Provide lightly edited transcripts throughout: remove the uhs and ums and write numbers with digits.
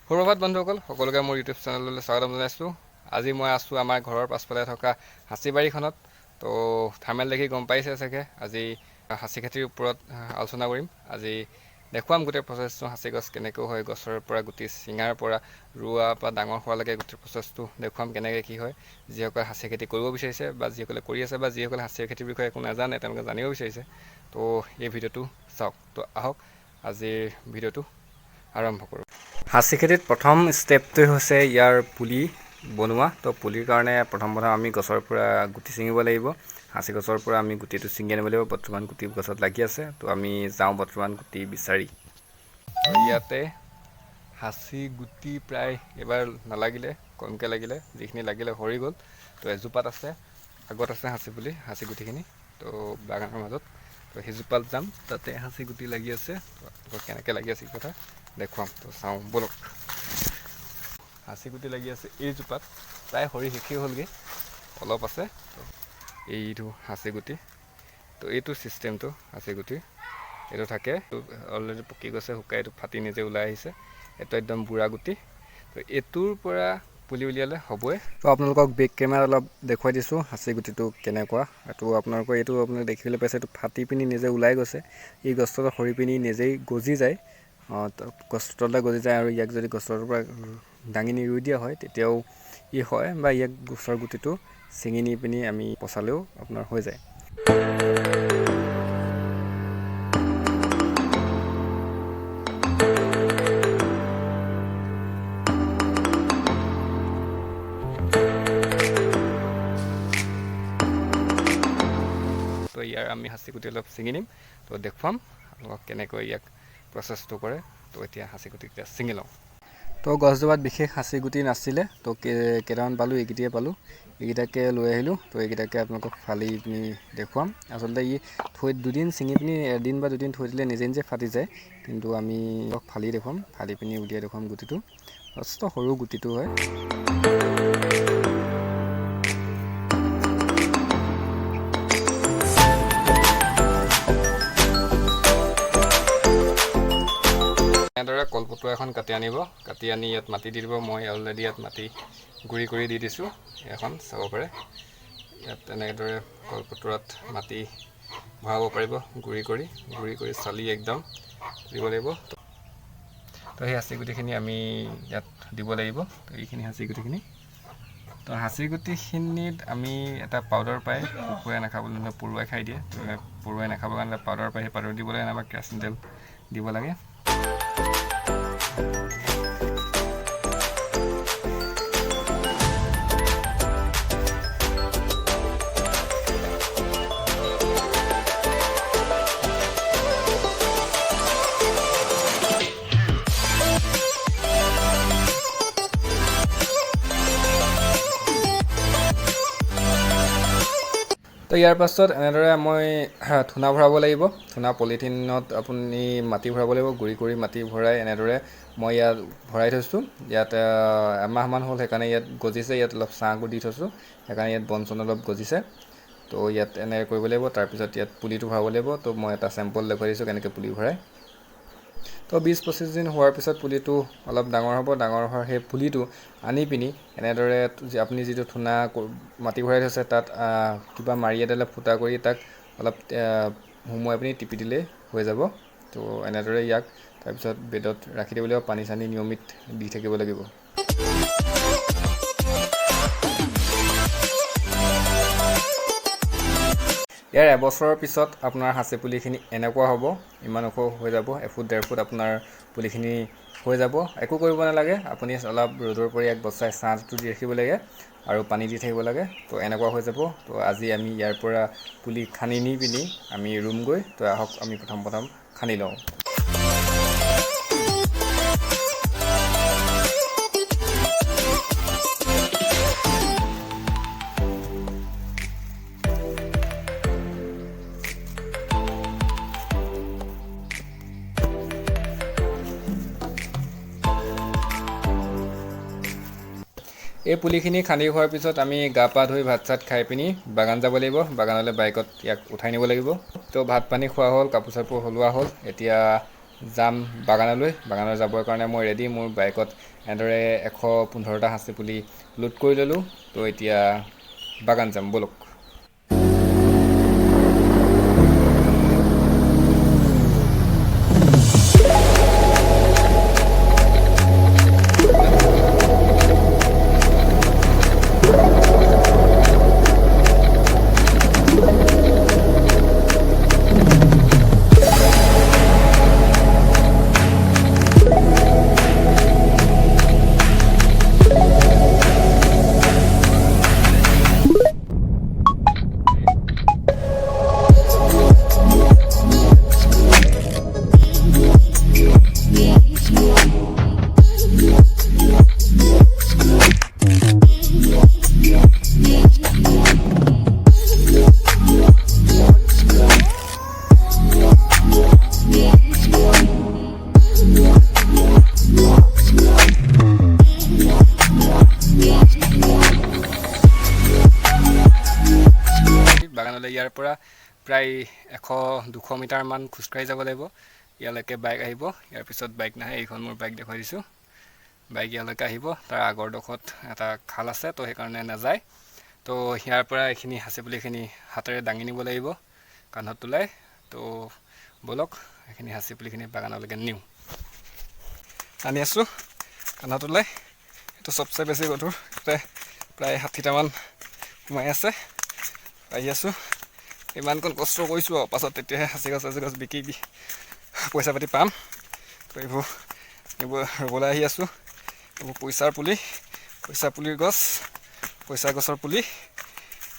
সুপ্ৰভাত বন্ধুসকল, সকলোকে মোৰ ইউটিউব চেনেললৈ স্বাগতম জনাইছোঁ। আজি মই আছোঁ আমাৰ ঘৰৰ পাছফালে থকা হাঁচিবাৰীখনত। তো থাৰ্মেল দেখি গম পাইছে চাগে, আজি হাঁচি খেতিৰ ওপৰত আলোচনা কৰিম। আজি দেখুৱাম গোটেই প্ৰচেছটো, হাঁচি গছ কেনেকৈ হয়, গছৰ পৰা গুটি চিঙাৰ পৰা ৰোৱা পৰা ডাঙৰ হোৱালৈকে গোটেই প্ৰচেছটো দেখুৱাম, কেনেকৈ কি হয়। যিসকলে হাঁচি খেতি কৰিব বিচাৰিছে বা যিসকলে কৰি আছে বা যিসকলে হাঁচি খেতিৰ বিষয়ে একো নাজানে তেওঁলোকে জানিব বিচাৰিছে, তো এই ভিডিঅ'টো চাওক। তো আহক আজিৰ ভিডিঅ'টো আৰম্ভ কৰোঁ। হাঁচি খেতিত প্ৰথম ষ্টেপটোৱে হৈছে ইয়াৰ পুলি বনোৱা। তো পুলিৰ কাৰণে প্ৰথম আমি গছৰ পৰা গুটি ছিঙিব লাগিব। হাঁচি গছৰ পৰা আমি গুটিটো ছিঙি আনিব লাগিব। বৰ্তমান গুটি গছত লাগি আছে, তো আমি যাওঁ বৰ্তমান গুটি বিচাৰি। ইয়াতে হাঁচি গুটি প্ৰায় এবাৰ নালাগিলে, কমকৈ লাগিলে, যিখিনি লাগিলে সৰি গ'ল। তো এজোপাত আছে, আগত আছে হাঁচি পুলি, হাঁচি গুটিখিনি তো বাগানৰ মাজত। তো সেইজোপাত যাম, তাতে হাঁচি গুটি লাগি আছে। তো কেনেকৈ লাগি আছে কথা দেখুৱাম। তো চাওঁ বলক। হাঁচি গুটি লাগি আছে এইজোপাত, প্ৰায় সৰি শেষেই হ'লগৈ, অলপ আছে। তো এইটো হাঁচি গুটি। তো এইটো ছিষ্টেমটো হাঁচি গুটিৰ, এইটো থাকে। তো অলৰেডি পকি গৈছে, শুকাই এইটো ফাটি নিজে ওলাই আহিছে। এইটো একদম বুঢ়া গুটি। তো এইটোৰ পৰা পুলি উলিয়ালে হ'বই। তো আপোনালোকক বেক কেমেৰাত অলপ দেখুৱাই দিছোঁ হাঁচি গুটিটো কেনেকুৱা। এইটো আপোনালোকৰ আপোনালোকে দেখিবলৈ পাইছে, এইটো ফাটি পিনি নিজে ওলাই গৈছে। এই গছডাল সৰি পিনি নিজেই গজি যায়, গছৰ তললৈ গজি যায়। আৰু ইয়াক যদি গছৰ পৰা দাঙি নি ৰুই দিয়া হয় তেতিয়াও ই হয়, বা ইয়াক গছৰ গুটিটো ছিঙি নি পিনি আমি পচালেও আপোনাৰ হৈ যায়। তো ইয়াৰ আমি হাঁচি গুটি অলপ ছিঙি নিম, তো দেখুৱাম আপোনালোকক কেনেকৈ ইয়াক প্ৰচেছটো কৰে। তো এতিয়া হাঁচি গুটিকেইটা ছিঙি লওঁ। তো গছজোপাত বিশেষ হাঁচি গুটি নাছিলে, তো কেইটামান পালোঁ, এইকেইটাই পালোঁ। এইকেইটাকে লৈ আহিলোঁ। তো এইকেইটাকে আপোনালোকক ফালি পিনি দেখুৱাম। আচলতে দুদিন ছিঙি পিনি এদিন বা দুদিন থৈ দিলে নিজে নিজে ফাটি যায়, কিন্তু আমি ফালি দেখুৱাম, ফালি পিনি উলিয়াই দেখুৱাম। গুটিটো যথেষ্ট সৰু গুটিটো হয়। এনেদৰে কলপটুৱা এখন কাটি আনিব, কাটি আনি ইয়াত মাটি দি দিব। মই অলৰেডি ইয়াত মাটি গুড়ি কৰি দি দিছোঁ, এখন চাব পাৰে। ইয়াত এনেদৰে কলপটুৱাত মাটি ভৰাব পাৰিব, গুড়ি কৰি চালি একদম দিব লাগিব। তো সেই হাঁচি গুটিখিনি আমি ইয়াত দিব লাগিব। তো এইখিনি হাঁচি গুটিখিনি। তো হাঁচি গুটিখিনিত আমি এটা পাউডাৰ পায়, কুকুৰে নাখাবলৈ হ'লে পৰুৱাই খাই দিয়ে। তো পৰুৱাই নাখাবৰ কাৰণে পাউডাৰ পায়, সেই পাউডাৰ দিব লাগে, নাইবা কেৰাচিন তেল দিব লাগে। তো ইয়াৰ পাছত এনেদৰে মই ধূনা ভৰাব লাগিব। ধূনা পলিথিনত আপুনি মাটি ভৰাব লাগিব, গুড়ি কৰি মাটি ভৰাই এনেদৰে মই ইয়াত ভৰাই থৈছোঁ। ইয়াত এমাহমান হ'ল, সেইকাৰণে ইয়াত গজিছে। ইয়াত অলপ ছাঁবোৰ দি থৈছোঁ, সেইকাৰণে ইয়াত বন চন অলপ গজিছে। তো ইয়াত এনেকৈ কৰিব লাগিব। তাৰপিছত ইয়াত পুলিটো ভৰাব লাগিব। তো মই এটা চেম্পল দেখুৱাই দিছোঁ কেনেকৈ পুলি ভৰাই। তো 20-25 দিন হোৱাৰ পিছত পুলিটো অলপ ডাঙৰ হ'ব। ডাঙৰ হোৱাৰ সেই পুলিটো আনি পিনি এনেদৰে আপুনি যিটো ধূনা মাটি ভৰাই থৈছে তাত কিবা মাৰি এডালে ফুটা কৰি তাক অলপ সুমুৱাই পিনি টিপি দিলেই হৈ যাব। তো এনেদৰে ইয়াক তাৰপিছত বেডত ৰাখি দিব লাগিব, পানী চানী নিয়মিত দি থাকিব লাগিব। ইয়াৰ এবছৰৰ পিছত আপোনাৰ হাঁচি পুলিখিনি এনেকুৱা হ'ব, ইমান ওখ হৈ যাব। 1 ফুট 1.5 ফুট আপোনাৰ পুলিখিনি হৈ যাব। একো কৰিব নালাগে, আপুনি অলপ ৰ'দৰ পৰা ইয়াক বচাই ছাঁটো দি ৰাখিব লাগে আৰু পানী দি থাকিব লাগে। তো এনেকুৱা হৈ যাব। তো আজি আমি ইয়াৰ পৰা পুলি খান্দি নি পিনি আমি ৰুমগৈ। তো আহক আমি প্ৰথম খান্দি লওঁ। এই পুলিখিনি খান্দি হোৱাৰ পিছত আমি গা পা ধুই ভাত চাত খাই পিনি বাগান যাব লাগিব। বাগানলৈ বাইকত ইয়াক উঠাই নিব লাগিব। তো ভাত পানী খোৱা হ'ল, কাপোৰ চাপোৰ সলোৱা হ'ল। এতিয়া যাম বাগানলৈ। বাগানলৈ যাবৰ কাৰণে মই ৰেডি। মোৰ বাইকত এনেদৰে 115টা হাঁচি পুলি লোড কৰি ল'লোঁ। তো এতিয়া বাগান যাম, ব'লক। বাগানলৈ ইয়াৰ পৰা প্ৰায় 100-200 মিটাৰমান খোজকাঢ়ি যাব লাগিব। ইয়ালৈকে বাইক আহিব। ইয়াৰ পিছত বাইক নাহে। এইখন মোৰ বাইক দেখুৱাই দিছোঁ। বাইক ইয়ালৈকে আহিব। তাৰ আগৰ ডোখৰত এটা খাল আছে, তো সেইকাৰণে নাযায়। তো ইয়াৰ পৰা এইখিনি হাঁচি পুলিখিনি হাতেৰে দাঙি নিব লাগিব কান্ধত তোলাই। তো ব'লক এইখিনি হাঁচি পুলিখিনি বাগানলৈকে নিওঁ। আনি আছোঁ কান্ধত তোলাই। এইটো চবচে বেছি গধুৰ। তাতে প্ৰায় 60টামান সোমাই আছে। আহি আছোঁ। ইমানকণ কষ্ট কৰিছোঁ আৰু পাছত তেতিয়াহে সাঁচি গছ বিকি পইচা পাতি পাম। তো এইবোৰ ৰুবলৈ আহি আছোঁ। এইবোৰ পইচাৰ পুলিৰ গছ, পইচা গছৰ পুলি।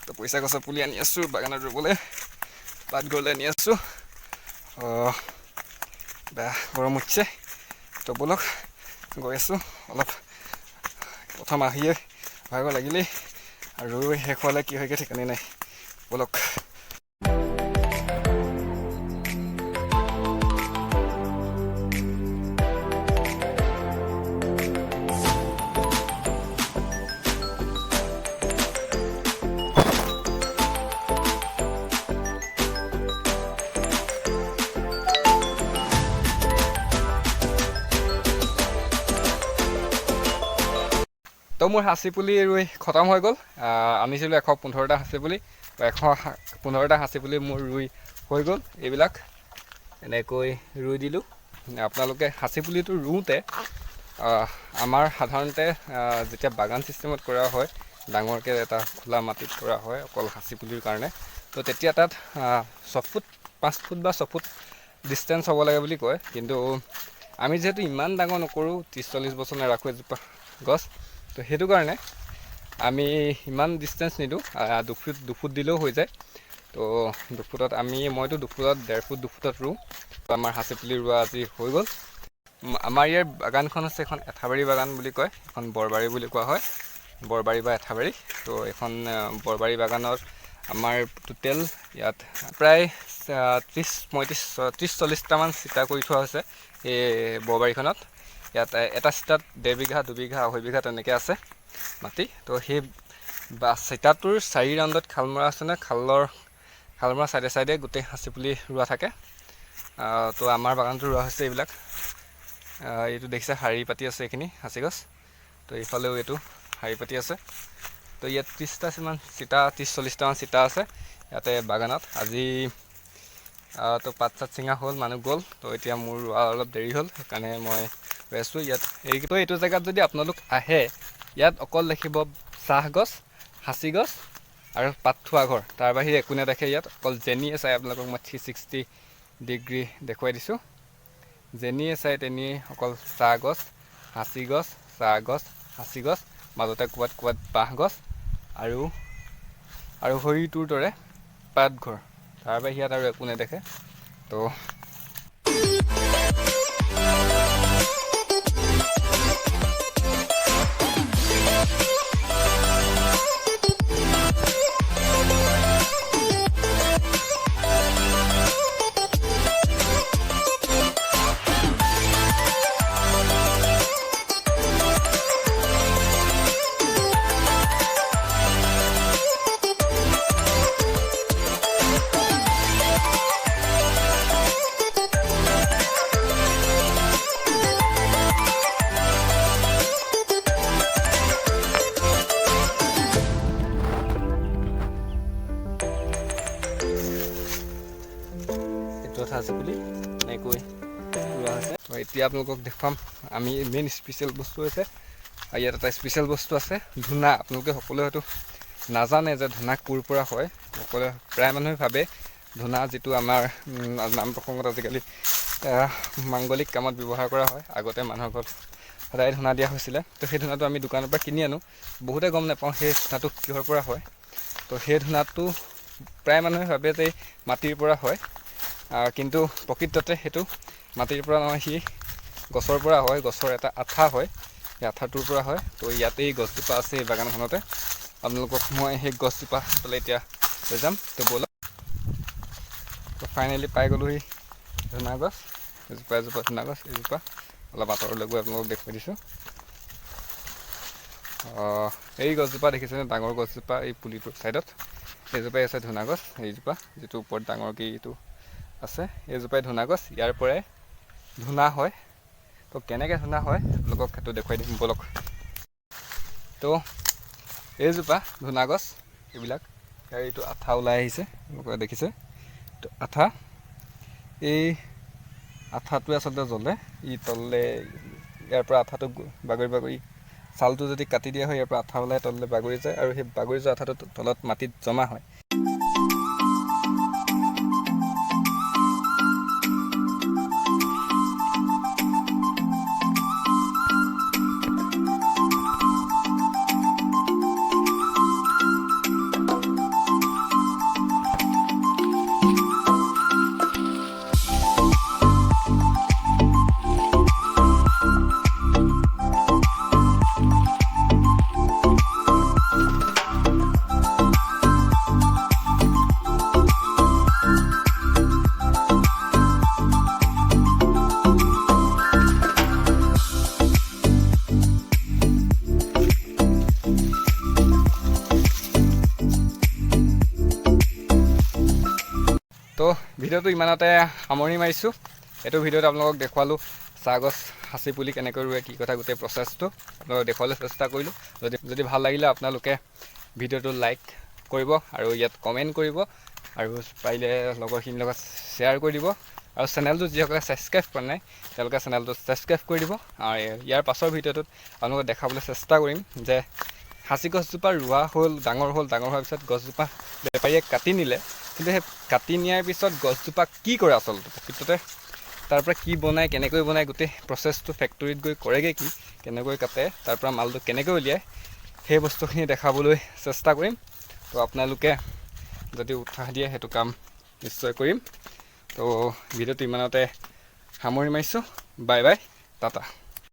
তো পইচা গছৰ পুলি আনি আছোঁ বাগানত ৰুবলৈ। পাতঘৰলৈ আনি আছোঁ। বেয়া গৰম উঠিছে। তো ব'লক গৈ আছোঁ। অলপ প্ৰথম আহিয়ে ভাগৰ লাগিলেই, আৰু শেষ হোৱালে কি হয়গৈ ঠিকানে নাই। ব'লক। তো মোৰ হাঁচি পুলি ৰুই খতম হৈ গ'ল। আনিছিলোঁ 115টা হাঁচি পুলি। 115টা হাঁচি পুলি মোৰ ৰুই হৈ গ'ল। এইবিলাক এনেকৈ ৰুই দিলোঁ। আপোনালোকে হাঁচি পুলিটো ৰুওঁতে আমাৰ সাধাৰণতে যেতিয়া বাগান ছিষ্টেমত কৰা হয়, ডাঙৰকৈ এটা খোলা মাটিত কৰা হয় অকল হাঁচি পুলিৰ কাৰণে, তো তেতিয়া তাত 5 ফুট বা 6 ফুট ডিষ্টেঞ্চ হ'ব লাগে বুলি কয়। কিন্তু আমি যিহেতু ইমান ডাঙৰ নকৰোঁ, 30-40 বছৰ নাৰাখোঁ এজোপা গছ, তো সেইটো কাৰণে আমি ইমান ডিষ্টেঞ্চ নিদিওঁ। 2 ফুট দিলেও হৈ যায়। তো 2 ফুটত মইতো 2 ফুটত 1.5 ফুট 2 ফুটত ৰুওঁ। তো আমাৰ হাঁচি পুলি ৰোৱা আজি হৈ গ'ল। আমাৰ ইয়াৰ বাগানখন আছে, এখন এঠাবাৰী বাগান বুলি কয়, এখন বৰবাৰী বুলি কোৱা হয়, বৰবাৰী বা এঠাবাৰী। তো এইখন বৰবাৰী বাগানত আমাৰ টোটেল ইয়াত প্ৰায় 30-40টামান চিটা কৰি থোৱা হৈছে এই বৰবাৰীখনত। ইয়াত এটা চিটাত 1.5 বিঘা 2 বিঘা 2.5 বিঘা তেনেকৈ আছে মাটি। তো সেই চিটাটোৰ 4 ৰাউণ্ডত খাল মৰা আছে নে, খাল মৰা চাইডে গোটেই হাঁচি পুলি ৰোৱা থাকে। তো আমাৰ বাগানটো ৰোৱা হৈছে এইবিলাক। এইটো দেখিছে শাৰী পাতি আছে এইখিনি হাঁচি গছ। তো এইফালেও এইটো শাৰী পাতি আছে। তো ইয়াত 30-40টামান চিটা আছে ইয়াতে বাগানত। আজি তো পাত চাত চিঙা হ'ল, মানুহ গ'ল। তো এতিয়া মোৰ ৰোৱা অলপ দেৰি হ'ল, সেইকাৰণে মই ৰৈ আছোঁ ইয়াত। এইটো জেগাত যদি আপোনালোক আহে, ইয়াত অকল দেখিব চাহ গছ, হাঁচি গছ আৰু পাত থোৱা ঘৰ। তাৰ বাহিৰে একো নেদেখে ইয়াত। অকল যেনিয়ে চাই আপোনালোকক মই 360 ডিগ্ৰী দেখুৱাই দিছোঁ। যেনিয়ে চাই তেনিয়ে অকল চাহ গছ, হাঁচি গছ, চাহ গছ, হাঁচি গছ, মাজতে ক'ৰবাত বাঁহ গছ আৰু সৰিটোৰ দৰে পাতঘৰ। তাৰ বাহিৰে ইয়াত আৰু একো নেদেখে। তো সাঁচি পুলি এনেকৈ ৰোৱা হৈছে। তো এতিয়া আপোনালোকক দেখুৱাম আমি মেইন স্পেচিয়েল বস্তু হৈছে, ইয়াত এটা স্পেচিয়েল বস্তু আছে ধূনা। আপোনালোকে সকলোৱে হয়তো নাজানে যে ধূনা ক'ৰ পৰা হয়। সকলোৱে প্ৰায় মানুহে ভাবে ধূনা যিটো আমাৰ নাম প্ৰসংগত আজিকালি মাংগলিক কামত ব্যৱহাৰ কৰা হয়। আগতে মানুহৰ ঘৰত সদায় ধূনা দিয়া হৈছিলে। তো সেই ধূনাটো আমি দোকানৰ পৰা কিনি আনো, বহুতে গম নাপাওঁ সেই ধূনাটো কিহৰ পৰা হয়। তো সেই ধূনাটো প্ৰায় মানুহে ভাবে যে মাটিৰ পৰা হয়, কিন্তু প্ৰকৃততে সেইটো মাটিৰ পৰা নহয়, সি গছৰ পৰা হয়। গছৰ এটা আঠা হয়, সেই আঠাটোৰ পৰা হয়। তো ইয়াতেই গছজোপা আছে এই বাগানখনতে। আপোনালোকক মই সেই গছজোপা ফালে এতিয়া লৈ যাম। তো ব'লক। তো ফাইনেলি পাই গ'লোহি ধূনা গছ, এজোপা ধূনা গছ। এজোপা অলপ আঁতৰলৈ গৈ আপোনালোকক দেখুৱাই দিছোঁ। এই গছজোপা দেখিছেনে, ডাঙৰ গছজোপা এই পুলিটোৰ ছাইডত এইজোপাই আছে ধূনা গছ। এইজোপা যিটো ওপৰত ডাঙৰকৈ এইটো আছে, এইজোপাই ধূনা গছ। ইয়াৰ পৰাই ধূনা হয়। তো কেনেকৈ ধূনা হয় আপোনালোকক সেইটো দেখুৱাই দিম ব'লক। তো এইজোপা ধূনা গছ, এইবিলাক ইয়াৰ এইটো আঠা ওলাই আহিছে, আপোনালোকে দেখিছে। তো আঠা, এই আঠাটোৱে আচলতে জ্বলে। ই তললৈ ইয়াৰ পৰা আঠাটো বাগৰি বাগৰি ছালটো যদি কাটি দিয়া হয়, ইয়াৰ পৰা আঠা ওলাই তললৈ বাগৰি যায়, আৰু সেই বাগৰি যোৱা আঠাটো তলত মাটিত জমা হয়। তো ভিডিঅ'টো ইমানতে সামৰণি মাৰিছোঁ। এইটো ভিডিঅ'ত আপোনালোকক দেখুৱালোঁ চাহগছ সাঁচি পুলি কেনেকৈ ৰুৱে, কি কথা, গোটেই প্ৰচেছটো আপোনালোকক দেখুৱাবলৈ চেষ্টা কৰিলোঁ। যদি ভাল লাগিলে আপোনালোকে ভিডিঅ'টো লাইক কৰিব আৰু ইয়াত কমেণ্ট কৰিব, আৰু পাৰিলে লগৰখিনিৰ লগত শ্বেয়াৰ কৰি দিব। আৰু চেনেলটো যিসকলে ছাবস্ক্ৰাইব কৰা নাই তেওঁলোকে চেনেলটো ছাবস্ক্ৰাইব কৰি দিব। আৰু ইয়াৰ পাছৰ ভিডিঅ'টোত আপোনালোকক দেখাবলৈ চেষ্টা কৰিম যে সাঁচি গছজোপা ৰোৱা হ'ল, ডাঙৰ হোৱাৰ পিছত গছজোপা বেপাৰীয়ে কাটি নিলে, কিন্তু সেই কাটি নিয়াৰ পিছত গছজোপা কি কৰে আচলতে, প্ৰকৃততে তাৰ পৰা কি বনায়, কেনেকৈ বনায়, গোটেই প্ৰচেছটো ফেক্টৰীত গৈ কৰেগৈ কি, কেনেকৈ কাটে, তাৰ পৰা মালটো কেনেকৈ উলিয়ায়, সেই বস্তুখিনি দেখাবলৈ চেষ্টা কৰিম। তো আপোনালোকে যদি উৎসাহ দিয়ে সেইটো কাম নিশ্চয় কৰিম। তো ভিডিঅ'টো ইমানতে সামৰণি মাৰিছোঁ। Bye bye, Tata.